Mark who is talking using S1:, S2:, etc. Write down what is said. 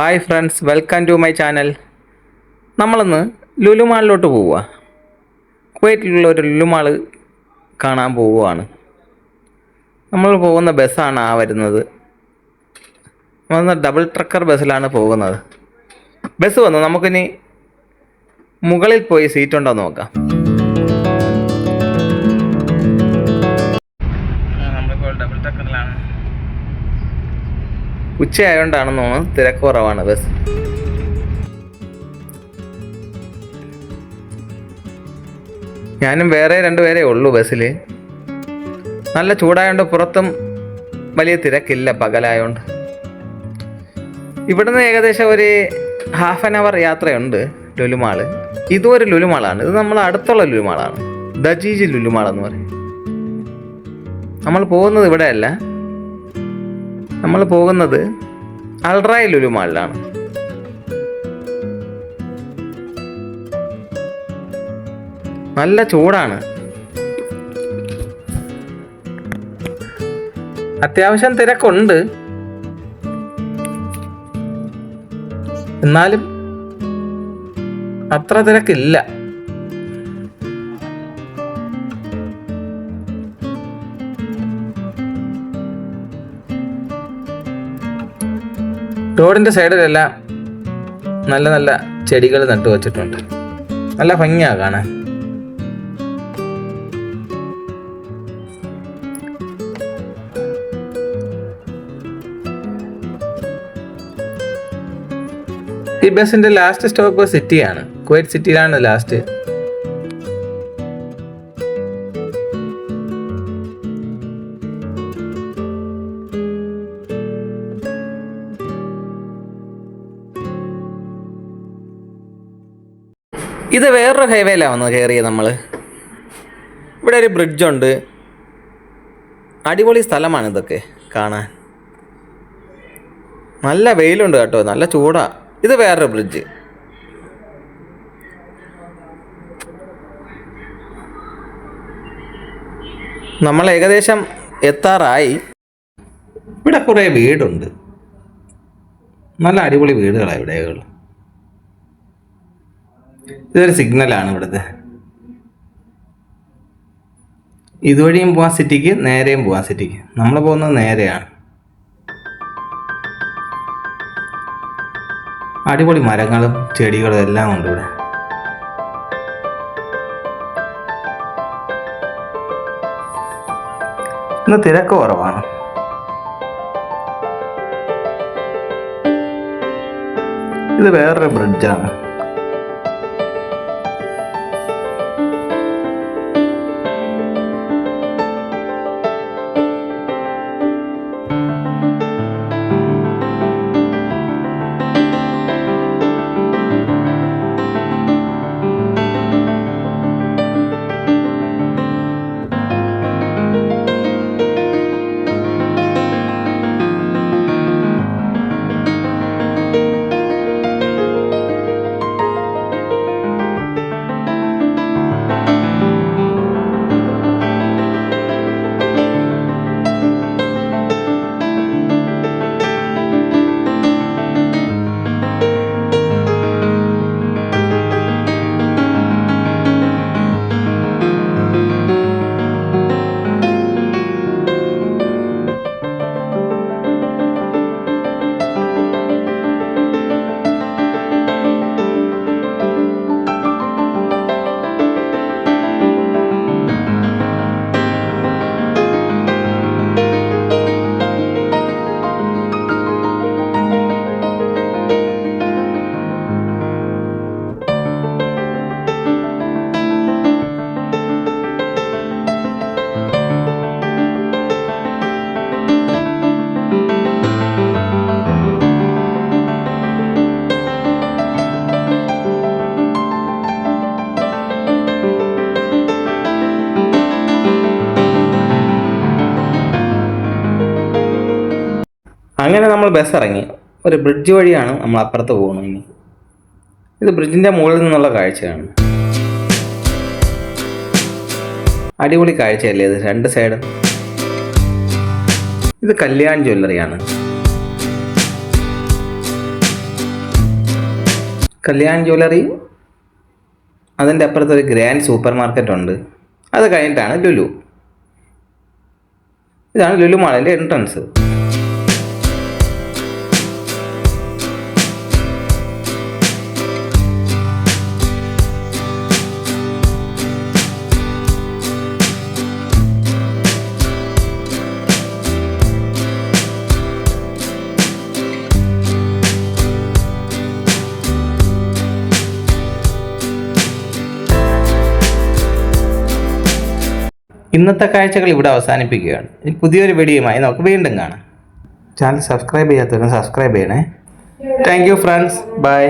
S1: Hi friends, welcome to my channel. നമ്മളിന്ന് ലുലു മാളിലോട്ട് പോവുക. കുവൈറ്റിലുള്ള ഒരു ലുലു മാൾ കാണാൻ പോവുകയാണ്. നമ്മൾ പോകുന്ന ബസ്സാണ് വരുന്നത്. ഡബിൾ ട്രക്കർ ബസ്സിലാണ് പോകുന്നത്. ബസ് വന്നു, നമുക്കിനി മുകളിൽ പോയി സീറ്റ് ഉണ്ടോ എന്ന് നോക്കാം. നമ്മളിപ്പോൾ ഡബിൾ ട്രക്കറിലാണ്. ഉച്ചയായതുകൊണ്ടാണെന്ന് തോന്നുന്നു തിരക്ക് കുറവാണ് ബസ്. ഞാനും വേറെ രണ്ടുപേരേ ഉള്ളൂ ബസ്സിൽ. നല്ല ചൂടായതുകൊണ്ട് പുറത്തും വലിയ തിരക്കില്ല പകലായതുകൊണ്ട്. ഇവിടുന്ന് ഏകദേശം ഒരു ഹാഫ് ആൻ അവർ യാത്രയുണ്ട് ലുലുമാള്. ഇതും ഒരു ലുലുമാളാണ്. ഇത് നമ്മൾ അടുത്തുള്ള ലുലുമാളാണ്, ദജീജ് ലുലുമാൾ എന്ന് പറയും. നമ്മൾ പോകുന്നത് ഇവിടെയല്ല, നമ്മൾ പോകുന്നത് അൽറായ് ലുലുമാളിലാണ്. നല്ല ചൂടാണ്. അത്യാവശ്യം തിരക്കുണ്ട്, എന്നാലും അത്ര തിരക്കില്ല. റോഡിൻ്റെ സൈഡിലെല്ലാം നല്ല നല്ല ചെടികൾ നട്ടു വച്ചിട്ടുണ്ട്. നല്ല ഭംഗിയാണ് കാണാൻ. ഈ ബസ്സിൻ്റെ ലാസ്റ്റ് സ്റ്റോപ്പ് സിറ്റിയാണ്. കുവൈറ്റ് സിറ്റിയിലാണ് ലാസ്റ്റ്. ഇത് വേറൊരു ഹൈവേയിലാണ് വന്ന് കയറിയത് നമ്മൾ. ഇവിടെ ഒരു ബ്രിഡ്ജുണ്ട്. അടിപൊളി സ്ഥലമാണ് ഇതൊക്കെ കാണാൻ. നല്ല വെയിലുണ്ട് കേട്ടോ, നല്ല ചൂടാ. ഇത് വേറൊരു ബ്രിഡ്ജ്. നമ്മൾ ഏകദേശം എത്താറായി. ഇവിടെ കുറേ വീടുണ്ട്, നല്ല അടിപൊളി വീടുകളാണ് ഇവിടെയുള്ള. ഇതൊരു സിഗ്നലാണ് ഇവിടുത്തെ. ഇതുവഴിയും പോവാൻ സിറ്റിക്ക്, നേരെയും പോവാൻ സിറ്റിക്ക്. നമ്മൾ പോകുന്നത് നേരെയാണ്. അടിപൊളി മരങ്ങളും ചെടികളും എല്ലാം ഉണ്ട് ഇവിടെ. ഇന്ന് തിരക്ക് കുറവാണ്. ഇത് വേറൊരു ബ്രിഡ്ജാണ്. അങ്ങനെ നമ്മൾ ബസ് ഇറങ്ങി. ഒരു ബ്രിഡ്ജ് വഴിയാണ് നമ്മൾ അപ്പുറത്ത് പോകുന്നത്. ഇനി ഇത് ബ്രിഡ്ജിൻ്റെ മുകളിൽ നിന്നുള്ള കാഴ്ചയാണ്. അടിപൊളി കാഴ്ചയല്ലേ ഇത്, രണ്ട് സൈഡും. ഇത് കല്യാൺ ജ്വല്ലറിയാണ്. കല്യാൺ ജ്വല്ലറി, അതിൻ്റെ അപ്പുറത്തൊരു ഗ്രാൻഡ് സൂപ്പർ മാർക്കറ്റ് ഉണ്ട്. അത് കഴിഞ്ഞിട്ടാണ് ലുലു. ഇതാണ് ലുലു മാളിൻ്റെ എൻട്രൻസ്. ഇന്നത്തെ കാഴ്ചകൾ ഇവിടെ അവസാനിപ്പിക്കുകയാണ്. ഇനി പുതിയൊരു വീഡിയോയുമായി നമുക്ക് വീണ്ടും കാണാം. ചാനൽ സബ്സ്ക്രൈബ് ചെയ്യാത്തവരും സബ്സ്ക്രൈബ് ചെയ്യണേ. Thank you friends. ബൈ.